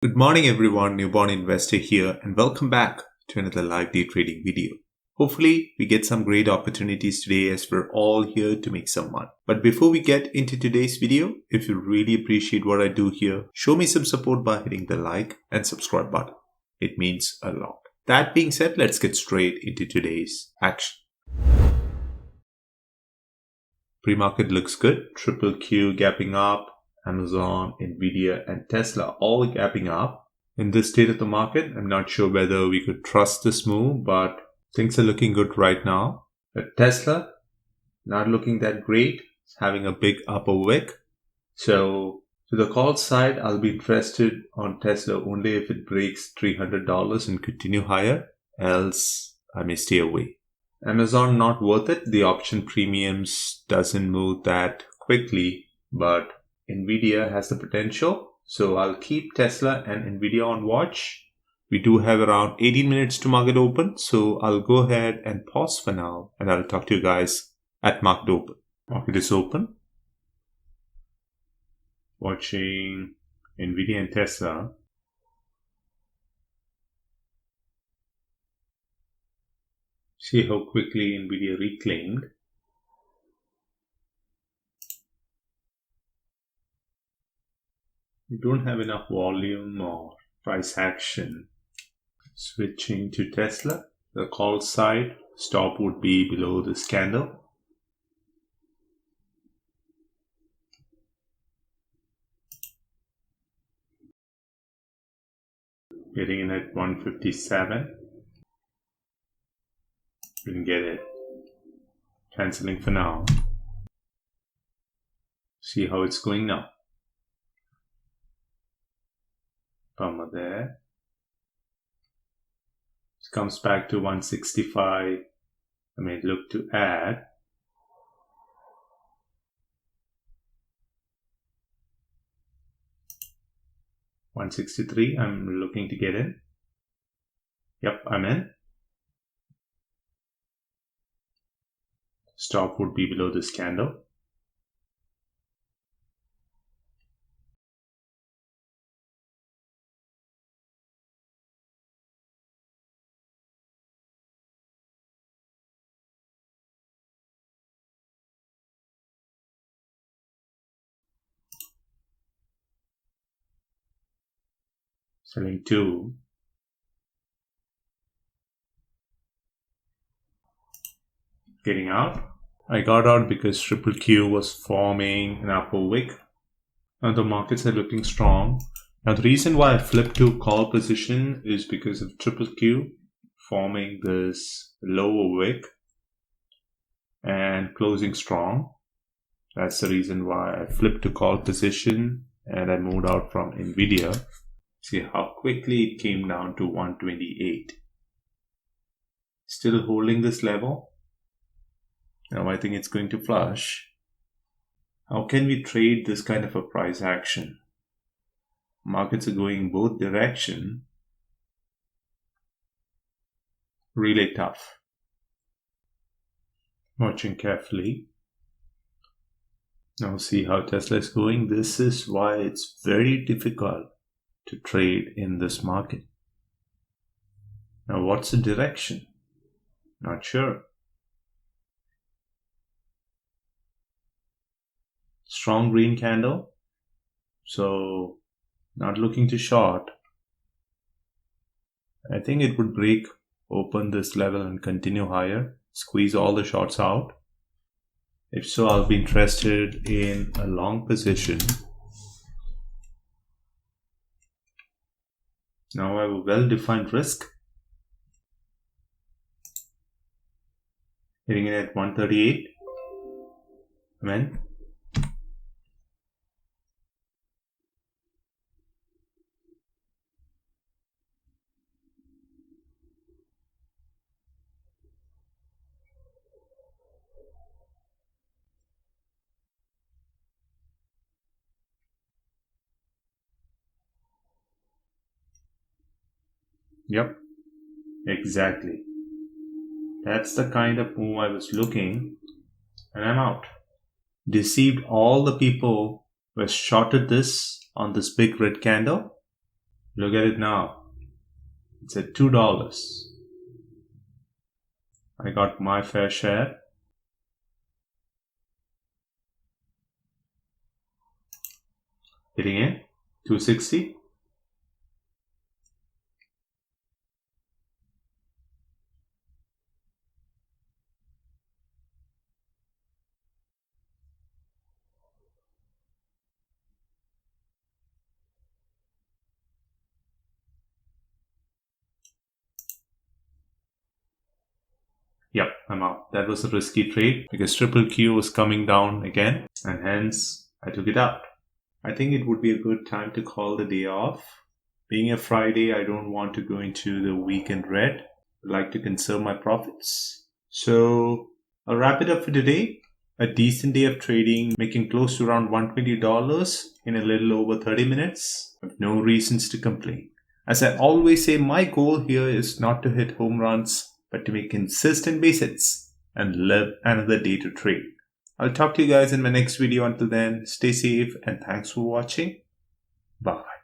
Good morning everyone, Newborn Investor here and welcome back to another live day trading video. Hopefully we get some great opportunities today as we're all here to make some money. But before we get into today's video, if you really appreciate what I do here, show me some support by hitting the like and subscribe button. It means a lot. That being said, let's get straight into today's action. Pre-market looks good, triple Q gapping up. Amazon, NVDA, and Tesla all gapping up. In this state of the market, I'm not sure whether we could trust this move, but things are looking good right now. But Tesla, not looking that great, having a big upper wick. So to the call side, I'll be interested on Tesla only if it breaks $300 and continue higher, else I may stay away. Amazon, not worth it. The option premiums doesn't move that quickly, but NVIDIA has the potential, so I'll keep Tesla and NVIDIA on watch. We do have around 18 minutes to market open, so I'll go ahead and pause for now, and I'll talk to you guys at market open. Market is open. Watching NVIDIA and Tesla. See how quickly NVIDIA reclaimed. We don't have enough volume or price action. Switching to Tesla, the call side stop would be below this candle. Getting in at 157. Didn't get it. Cancelling for now. See how it's going now. Bummer there. It comes back to 165. I may look to add. $163. I'm looking to get in. Yep, I'm in. Stop would be below this candle. Selling 2. Getting out. I got out because triple Q was forming an upper wick. Now the markets are looking strong. Now the reason why I flipped to call position is because of triple Q forming this lower wick and closing strong. That's the reason why I flipped to call position and I moved out from NVIDIA. See how quickly it came down to 128. Still holding this level. Now I think it's going to flush. How can we trade this kind of a price action? Markets are going both directions. Really tough. Watching carefully. Now see how Tesla is going. This is why it's very difficult to trade in this market. Now what's the direction? Not sure. Strong green candle. So not looking to short. I think it would break open this level and continue higher. Squeeze all the shorts out. If so, I'll be interested in a long position. Now I have a well-defined risk. Hitting it at 138. Amen. Yep, exactly. That's the kind of move I was looking, and I'm out. Deceived all the people who shorted this on this big red candle. Look at it now. It's at $2. I got my fair share. Hitting it, 260. Yep, I'm out. That was a risky trade because triple Q was coming down again, and hence I took it out. I think it would be a good time to call the day off. Being a Friday, I don't want to go into the weekend red. I like to conserve my profits. So I'll wrap it up for today. A decent day of trading, making close to around $120 in a little over 30 minutes. I have no reasons to complain. As I always say, my goal here is not to hit home runs, but to make consistent base hits and live another day to trade. I'll talk to you guys in my next video. Until then, stay safe and thanks for watching. Bye.